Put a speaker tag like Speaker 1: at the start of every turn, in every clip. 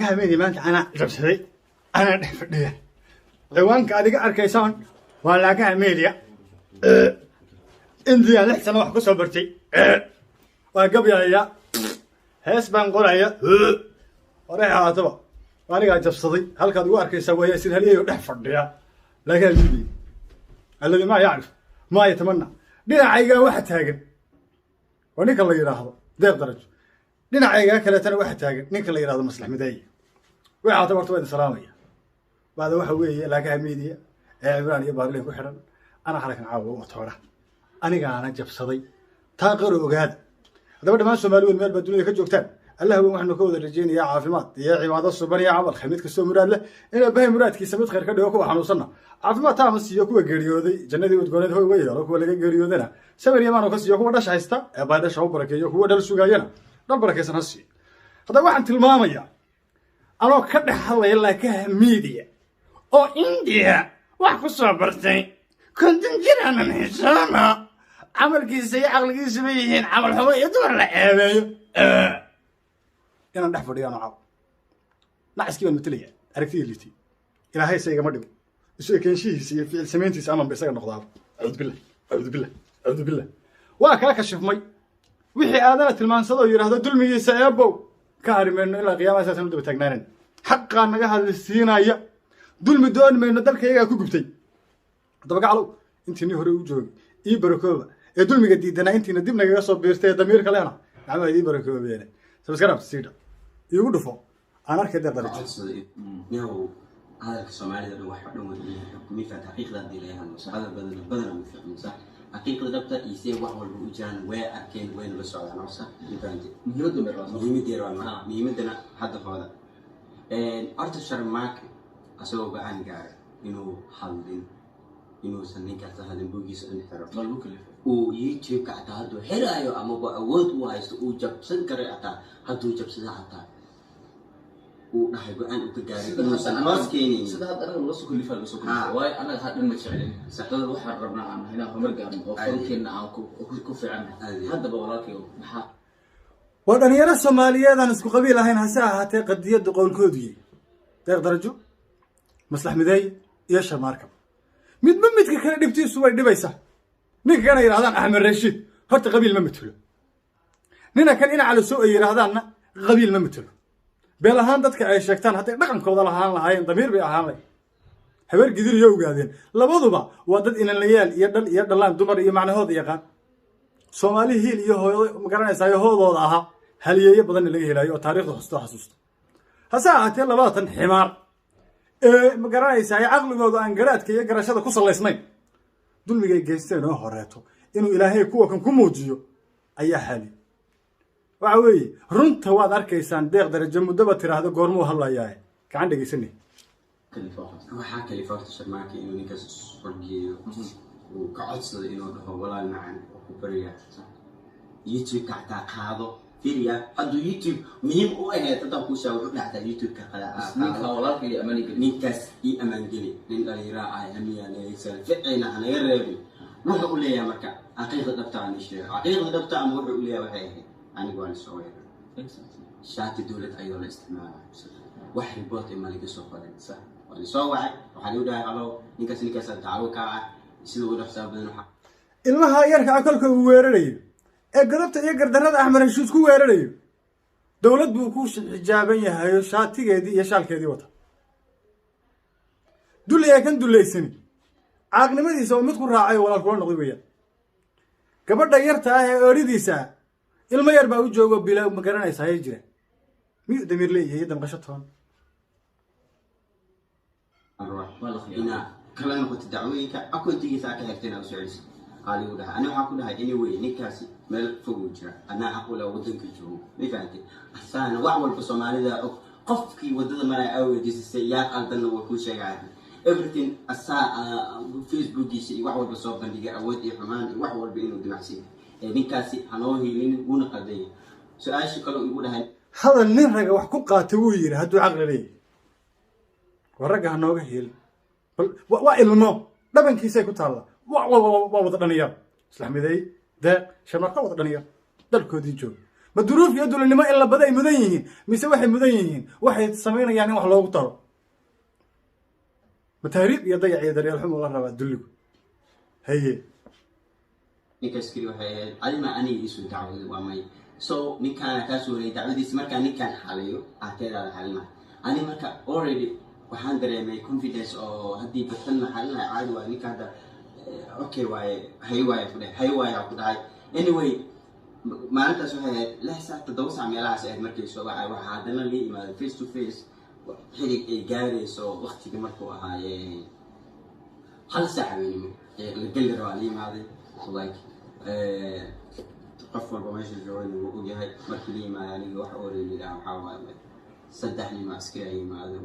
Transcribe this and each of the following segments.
Speaker 1: هاميدي ما أنت أنا جبسي أنا دفديه عوانك أديك أركيسان ولا كهاميديا إنديا لحسن واحد كسبرتي وقبل يا هيس بنقول وريحة طبعا وأنا قاعد جبصدي هل كان دوار يسوي يصير هليه ودحفر يا لكن الذي ما يعرف ما يتمنى دينا عيقا واحد تاجن ونيك الله يراهض دير درج دينا عيقا كلا تنا واحد تاجن نيك الله يراهض مصلح مداي وعاد مرتبة سلامية بعد واحد ويا لقى ميديا عبران يبغى لي كحرا أنا حرك نعاود وطورة أنا جبصدي تاقر وقاد هذا بدل ما سمالو المال بدون كجوكتان الله هو وحنا كود الرجين يا عافمات يا عباد الصبر يا عمل خميت كسو مراد له إن به مراد كي سمت خير كده وكوا حنوصلنا عافمات تامس يكوا جريودي جندي وتقولد هو ويا لو كوا لقى جريودنا سمر يمان وكس يكوا دش عيستا بعد شو بركة يكوا دل سجاينا دل بركة سنسي هذا واحد المامية أنا كده حلا يلا كميديا أو إنديا واحد صبرتين كنت نجرا من حسامة عمل كيسي عقل كيسي بيهين عمل هو يدور لعبه أنا نحفر يا نعم نعس كيف المثلية أركتي اللي تي إلى هاي سيجا مدري الشيء كان شيء في سمينتي سامن بيسجل نقطة أعوذ بالله أعوذ بالله أعوذ بالله وأكاك الشوف مي وحي آذانة المنصدة ويرى هذا دل مي سيابو كارم إنه إلى قيامة أساسا نبدأ بتجنان حقا نجاح السيناية دل مدون من ندلك يا كوكبتي طب قالوا أنت نهري وجوي إيه بركوبة دل مي جديدنا أنت ندمنا يصاب بيرتي دمير كلامنا عمل إيه بركوبة يعني سبسكرايب تسيدا يقولوا فوق أنا كده درجة.
Speaker 2: نيو هذا الصومالي ده واحد منهم حكومي فتحقيق ذا ديلها هذا بدنا مثل صح حقيقة ده يصير واحد والوجان وأكين وين بس على نفسه يبانتي مهمة حد هذا أرت الشرماك أسوأ بعن قارئ إنه حلين إنه سنين كذا هذا بوجي سنين ترى ما بوكله ويجيب كعتادو هرايو أما بأود وايس وجب سنكر عتا هدو جب سنعتا ونحب أن أتجاري إنه سنواس كيني
Speaker 3: سداد أنا ورسو كل فعل بسوق واي أنا هاد من مشاعرين سداد واحد ربنا عنه هنا هم رجعنا وفرقنا عاكو وكوفي عنه هذا بوراكي ومحا
Speaker 1: وأنا يرى الصومالية أنا نسكو قبيلة هنا ساعة قد يد قول كودي تقدر جو مصلح مذي يشر ماركب متك كان دبتي سوى دبيسة نيك كان يرهدان أحمد رشيد هرت قبيل ما مثله نينا كان إنا على سوء يرهدان قبيل ما مثله بيلهان دتك عيشكتان حتى رقم كودا لهان لهاين ضمير بي أهان لي حبر قدير يو قادين لبضبا ودد إن الليال يدلان دمر يمعنى هذا يقان سومالي هيل يهو مقرن سايو هو ضاها هل يبدن اللي هلاي وتاريخ حسته حسوست هساعة لباطن حمار مقرن ساي عقل جود أنجرات كي يقرأ شذا كوصل لسنين دول ميجي جيستين هراته إنه إلهي كوا كان كموجيو أي حالي وعوي رنت هو أركيسان ديق درجة مدبر ترى هذا قرمو هلا ياي كان عندك سنة
Speaker 2: هو حكى لي فقط شرماك إنه نكس فرقي وكعصر إنه هو ولا المعنى وكبرية يوتيوب كعتا هذا فيريا هذا يوتيوب مهم هو هي تطبق شو حتى يوتيوب كذا
Speaker 3: نيك ولا في أمريكا
Speaker 2: نيكاس أمانجلي لين راعي همية ليسال فعلا أنا يربي ما أقول لي يا مكة عقيدة دبتة عن الشيء عقيدة دبتة عن مرة أقول لي وحيه أنا قوان السوير شات الدولة أيضا الاستثمار واحد بوت إما لك سوق هذا صح والسوعي وحلو على نيكاس الدعوة كاع يصيروا له حساب بينهم
Speaker 1: إلا يركع كلك ويرلي قربت يقدر درد أحمر الشوز كو ويرلي دولة بوكوش حجابية هاي شاتي كذي يشال كذي وطا دول يكن دول يسني عقل ما يسوي متكون راعي ولا كون نقضية كبر ديرتها أريد يسا إلما يربع وجهه بلا مقارنة يساعي جرا مي دمير لي هي دم قشطهم
Speaker 2: أروح هنا كلام كنت دعويك أكو تيجي ساكت هفتين أو سعيس قال يقولها أنا أقولها anyway نكاسي مل فوجرا أنا أقولها ودنك الجو ما فهمتي أنا وعول بصومالي ذا قفكي ودد مرة أو جس السياق أنتنا وكل شيء عادي everything الساعة فيسبوك يشي وعول بصوب بندقة أود إحمان وعول بإنه دمعسي نكاسي هنوهي لين بون قضية سؤال شكله يقولها
Speaker 1: هذا النهر وحكو قاتوير هدو عقل لي ورجع نوجه هيل وإلمو دبن كيسي كتالله ووضع دنيا سلح مذي ده شمرقة وضع دنيا دل كودي جو ma duruuf iyo dulinimo in la bada ay mudan yihiin mise waxay mudan yihiin waxay samaynayaan in wax loogu taro ma tahriib iyo dayac iyo daryeel xumo la rabaa dulligu haye
Speaker 2: ninkaas keli waxay ahayd adima aniga isu dacwada waa may so ninkaana kaa soo wariyay dacwadiisa markaa ninkaan xaliyo aateedaada xalina ani marka already waxaan dareemay confidence oo haddii batan la xalinayo caadi waayo ninka hadda okay waaye hay waaye ku dhahay anyway maalintaas waxay ahayd 6 saac 7 saac meelahaas ahayd markay soo wacay waxaa haddana la yimaado face to face xirig ay gaarayso waqtiga markuu ahaayee 1 saac weynimo la geli rabaa la yimaaday like qof walba meesha jooga inuu ogyahay markii la yimaado aniga waxa already waxaa waaye 3 nin askari ay yimaado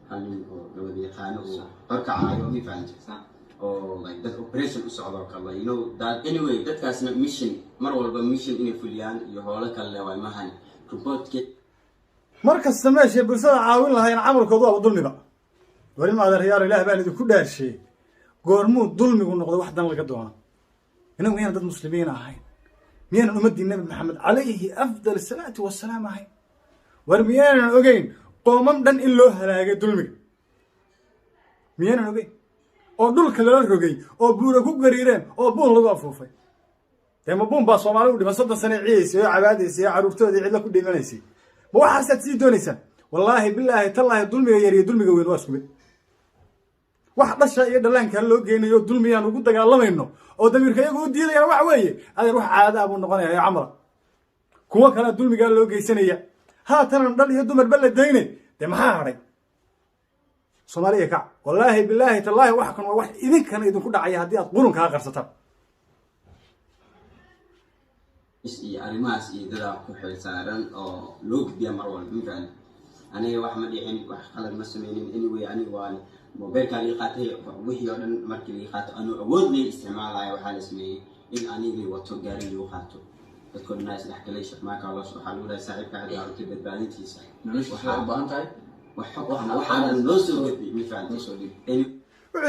Speaker 2: hal nin oo labada yaqaano oo horkacaayo ma fahantaa oo like that operation u socdo kale you know that anyway dadkaasna mission mar walba mission inay fuliyaan iyo howlo kale waa mahan reportke
Speaker 1: markasta meesha bulshada caawin lahayn camalkoodu waa dulmiga wari ma adeer ilaah baan idinku dhaarshay goormuu dulmigu noqday wax dan laga doono inagu miyaan dad muslimiin ahayn miyaan ummadii nabi maxamed calayhi afdal salaatu wassalaam ahayn war miyaanan ogeyn qoomam dhan in loo halaagay dulmiga miyaanan ogeyn oo dhulka lala rogay oo buura ku gariireen oo buun lagu afuufay dee ma buun baa soomaali u dhiman 30 sano ciidaysay oo cabaadaysay oo caruurtoodii cidla ku dhimanaysay ma waxaasaad sii doonaysaan wallaahi bilaahi tallaahi dulmiga yar iyo dulmiga weyn waa isku mid wax dhasha iyo dhallaanka loo geynayo dulmiyaan ugu dagaalamayno oo damiirka iyagu u diidayana waxa weeye adeer wax caada buu noqonayaa ya camra kuwa kale dulmigaa loo geysanaya haatan dhal iyo dumarba la daynay dee maxaa hadhay soomaaliya kac wallaahi bilaahi tallaahi wax kan waa wax idinkana idinku dhacaya haddii aad qurunkaa qarsataan
Speaker 2: iyo arrimahaas iyo dadaa ku xilsaaran oo loo gudbiya mar walba mafaham aniga wax ma dhicin wax qalad ma sameynin anyway aniga waa mobilka liga qaatay wixii oo dhan markii liga qaato anuu awood leh isticmaalayo waxaa la sameeyey in aniga wato gaari ligu qaato dadku naas dhaxgalay shaqmaaka loo soo xalu la saaxiibka hada aragtay badbaadintiisa
Speaker 3: waxaa u baahan tahay
Speaker 2: waxaan loo soo gudbiyay mafaham
Speaker 1: wuxuu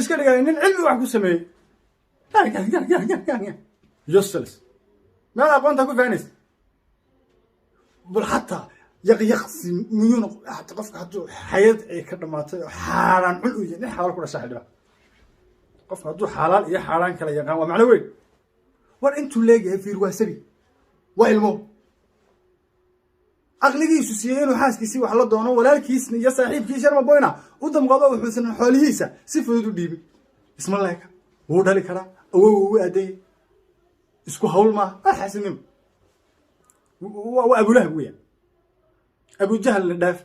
Speaker 1: iska dhigay nin cilmi wax ku sameeyey useless ماذا أقول أنت كيف بل حتى يقصي مليون حتى قفك حتى حياة كرمات حالان علو يعني حالان كل ساحل بقى قفك حتى حالان إيه حالان كلا يقام ومعنى وين وأنتوا لاقي في رواسبي وعلمه أغلبية سوسيين وحاس كيسي وحلا دونه ولا الكيس يا صاحب كيس أنا ما بينا ودم قضاء وحسن حاليسة سيف ديبي اسم الله يك هو ده الكلام هو أدي isku hawl ma xasanin waa Abu Lahab weeyaan Abu Jahl dhaaf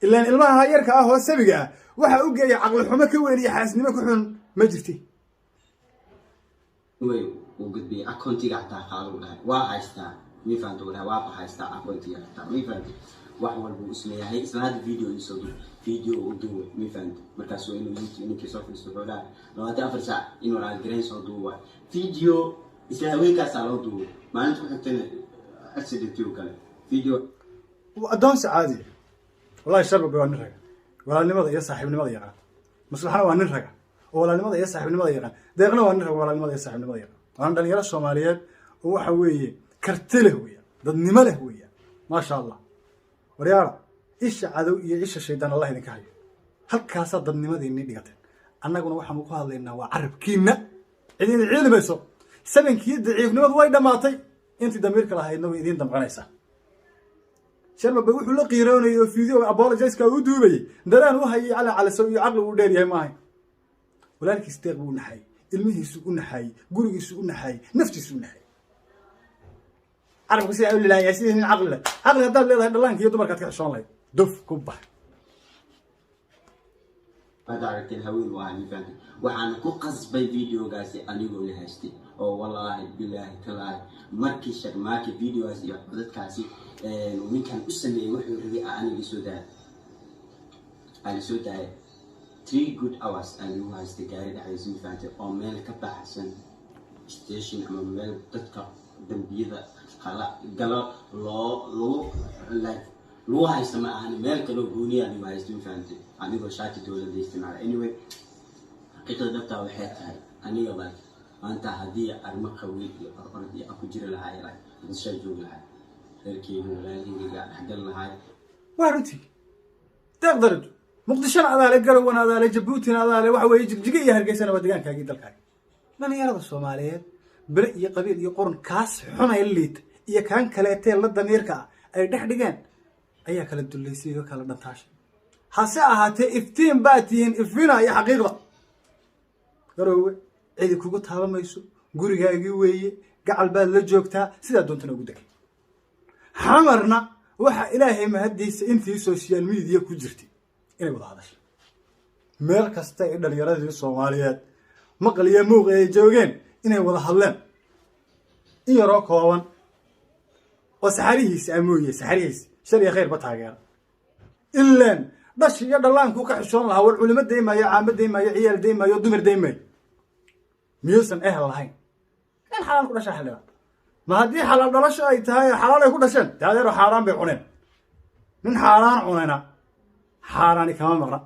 Speaker 1: ilaan ilmaha yarka ah oo sabiga ah waxa uu geeyay aqal xumo ka weyn iyo xaasnimo ku xun ma jirtay
Speaker 2: way uu gudbiyay akoontiga taa qaado dhahay waa haystaa mi faanto waa haystaa akoontiga taa mi faanto wax walba uu isleeyahay isla hada video uu duubay mi faanto markaas waa inuu YouTube ninkii soo fadhiisto xoolaha 24 saac inuu raad gareyn soo duubay video isla haweenkaas loo duubay maalinta ku xigtana accident uu kale video
Speaker 1: adoon saadi wallahi sharba baa nin raga walaalnimada iyo saaxiibnimada yaqaan maslaxana waa nin raga oo walaalnimada iyo saaxiibnimada yaqaan deeqna waa nin raga walaalnimada iyo saaxiibnimada yaqaan waan dhalinyaro Soomaaliyeed oo waxa weeye karti leh weeyaan dadnimo leh weeyaan ma sha Allah waryaara isha cadow iyo isha shaydaan Allah idinka hayo halkaas dadnimadeena dhigatay annaguna waxaan ku hadlaynaa waa carabkiina idin ciidamayso sabankii daciifnimadu way dhamaatay intii damiirka lahaydna way idin damqanaysa sharba wuxuu la qiiroonayo video apologize ka uu duubay daraan u hayay cala soo iyo aqli uu dheer yahay maahay walaalkiis deeq buu naxay ilmihiisu u naxay gurigiisu u naxay naftiisu u naxay arabku si ay leeyahay sidii aqli hadda leedahay dhalanka iyo dumarka ka xishoon lahayd duf ku bax
Speaker 2: هذا الهوين واحد فهمت وحنا كو قصبي فيديو قاسي أنيقو اللي هاشتي أو والله بالله تلاي مركي شك ماكي فيديو قاسي يحبضت كاسي ومن كان أسمي وحي ربيع أنا لسوداء 3 good hours أنيقو هاشتي قاري دعيزين فهمت أو ميل كبحسن ستيشن أما ميل تتكا دنبيضة قلا لو لايف لو هايست ما أنا ميل كلو بوني أنا ما هايستين فهمتي أنا شاكي دولة ديستماع anyway حقيقة دبتها وحياتها أنا يلا أنت هدية أرمى قوي أرضي أكو جري لها يلا بس شيء جوي لها reerkeyga walaalahayga dhexgal lahay
Speaker 1: waa runtii deeq darajo muqdishona adaale garowana adaale jabuutina adaale waxa weeye jigjiga iyo hargeysana waa deegaankaagii dalkaaga dhalinyarada soomaaliyeed bere iyo qabiil iyo qoran kaas xunay liita iyo kaan kaleetee la damiirka ah ay dhex dhigeen ayaa kala dullaysay oo kala dhantaashay hase ahaatee iftiin baa tihiin ifina iyo xaqiiqda garoowe cidi kugu taabamayso gurigaagii weeye gacal baad la joogtaa sidaa doontana ugu degay xamarna waxa ilaahay mahadiisa intii social media ku jirtay inay wada hadashay meel kasta ee dhalinyaradii soomaaliyeed maqal iyo muuq ay joogeen inay wada hadleen in yaroo kooban oo saxarihiisa amooye saxarihiisa shal iyo khayr ba taageera ilaan dhash iyo dhallaanku ka xishoon lahaa war culimo daymayo caamo daymayo ciyaal daymayo dumar daymayo miyuusan ehel lahayn kan xalaal ku dhashaa xildhibaan ma haddii xalaal dhalasho ay tahay xalaal ay ku dhasheen dee adeero xaaraan bay cuneen nin xaaraan cunayna xaaraani kama maqna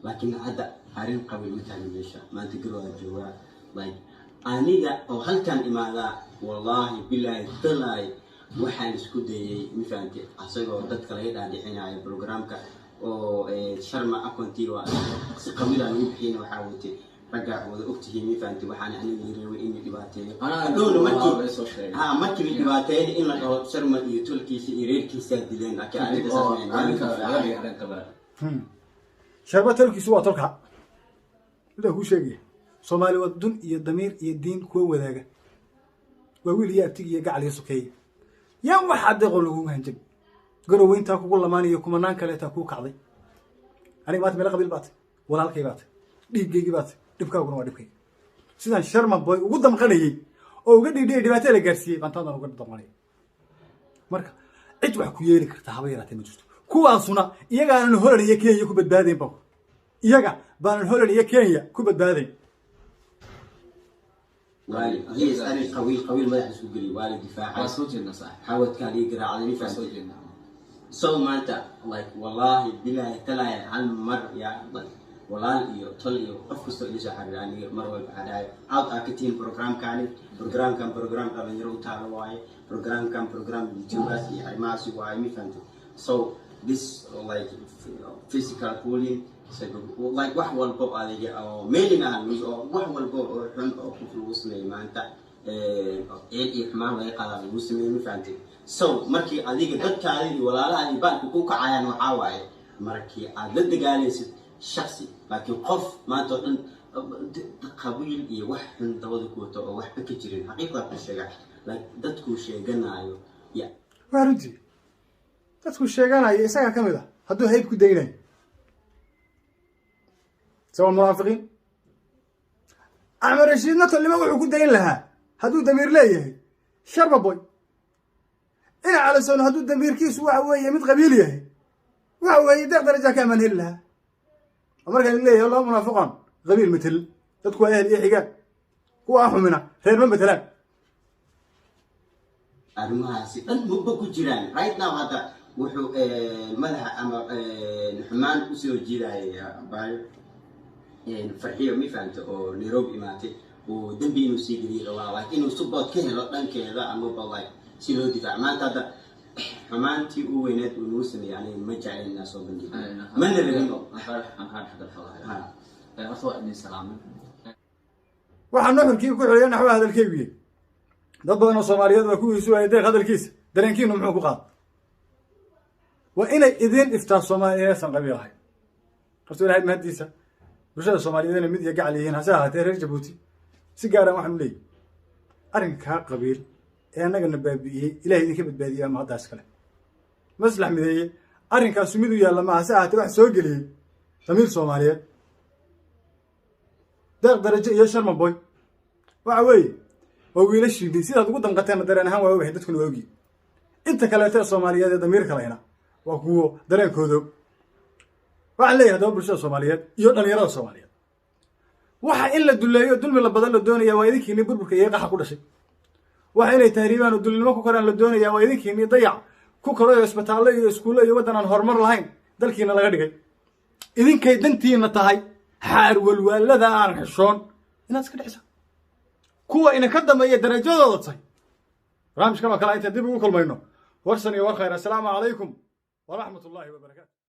Speaker 2: laakiin hadda arrin qabiil ma tahay meesha maanta garooda joogaa aniga oo halkan imaadaa wallaahi bilaahi talaay waxaan isku dayay ma fahamtay asagoo dadka laga dhaadhicinayo programka oo sharma akontiga si qabiil aan ugu bixiyana waxaa watay ragga wada ogtihiin ma fahamtay waxaan aniga yareeway in dhibaateeyo adowna markii la dhibaateeyay in la dhaho sharma iyo tolkiisa iyo reerkiisa dileen laakiin aniga
Speaker 1: sharma tolkiisu waa tolka ila ku sheegay Soomaali waa dun iyo damiir iyo diin kuwa wadaaga waa wiil iyo abtig iyo gacal iyo sokeeye yaan waxa deeqo lagu hanjab garoowe inta kugu lamaaniyo kumanaan kale ta ku kacday aniga maad meel qabiil baad walaalkay baad dhiiggeygii baad dhibkaaguna waa dhibkay sidaan sharma boy ugu damqanayay oo uga dhigay dhibaato la gaarsiiyay bantadan uga damqanay marka cid wax ku yeeli karta haba yaraatay ma jirto kuwaasuna iyaga aan Holland iyo Kenya ku badbaadeen ba iyaga baan Holland iyo Kenya ku badbaadeen
Speaker 2: والي هي أنا قوي ما يحسوا قلي والي دفاع
Speaker 3: واسوجنا صح
Speaker 2: حاولت كان يقرأ على نفسه
Speaker 3: واسوجنا
Speaker 2: سو ما أنت والله بالله تلاي عن مر يا والله يطلع أفكس اللي جاهر يعني مرة بعدها أو أكتين برنامج كان يروح تعالوا برنامج كان يوتيوبرز يعني ما سوى مي فهمت so this physical cooling wax walbo adiga oo meelina wax walbo oo xun oo ku fuluusnay maanta iyo xumaan laga qadaa lagu sameeyay ma fahamtay so markii adiga dadkaadii walaalaha baalku ku kacayaan waxa waaye markii aad la dagaalaysid shakhsi laakiin qof maanta oo dhan qabiil iyo wax xun dawada ku wato oo waxba ka jirin xaqiiqda ku sheega dadku sheeganayo ya
Speaker 1: warinti dadku sheeganayo isaga kamid ah hadduu hayb ku daynayo سواء المرافقين أعمل رشيد نطل لما وحو كدين لها هدو دمير ليه شرب بوي إنا على سون هدو دمير كيس وحوية مت قبيليه وحوية تقدر جا كمان هلها أمريكا ليه الله منافقان قبيل مثل تدكوا أهل إيه حقا هو أحو منها خير من مثلان
Speaker 2: أرماسي أنت مبكو جيران right now هذا وحو ملها أما نحمان أسيو جيران باي farxiyo mi faanto oo Nairobi imaatay oo dambi inuu sii geliyo rabaa inuu support ka helo dhankeeda ama balay si loo difaac maanta hada xamaantii uu weynaad uu noo sameeyay ma jeclayna soo bandhig mana rabin aan hada fadhiyo asoo in salaam
Speaker 1: waxaan nuxurkii ku xiliyay naxwa hadalkeeyay dad badan oo Soomaaliyeed waa ku isuwayday hadalkiisa dareenkiinu muxuu ku qaad wa inay idin iftaa Soomaaliyeed san qabiilahay rasuulahay mahdiisa bulshada Soomaaliyeed mid iyo gacal yihiin hase ahaatee reer Djibouti si gaar ah waxaan leeyahay arrinka qabiil ee anaga nabaabiye Ilaahay idinka badbaadiyo ama hadaas kale maslax mideeye arrinkaas mid u yaala ma hase ahaatee wax soo galiyay damiir Soomaaliyeed darajo iyo sharma boy waxa weeye oo wiilashii sidaad ugu danqateen dareen ahaan waa wixii dadku ogi inta kale ee Soomaaliyeed ee damiir kaleena waa kuwo dareenkooda waxaan leeyahay dad bulshada Soomaaliyeed iyo dhalinyarada Soomaaliyeed waxa in la duleeyo dulmi la badan la doonayaa waa idinkiina burburka iyo qaxa ku dhashay waxa inay tahriibaan oo dulnimo ku koraan la doonayaa waa idinkiina dayac ku korayo isbitaalada iyo iskuulo iyo wadan aan horumar lahayn dalkiina laga dhigay idinkay dantiina tahay xaar walwaalada aan xishoon inaad iska dhicisa kuwa ina ka dambeeya darajadooda tahay برامج كما كلا أنت دبوا كل ما ورسني وخير. السلام عليكم ورحمة الله وبركاته.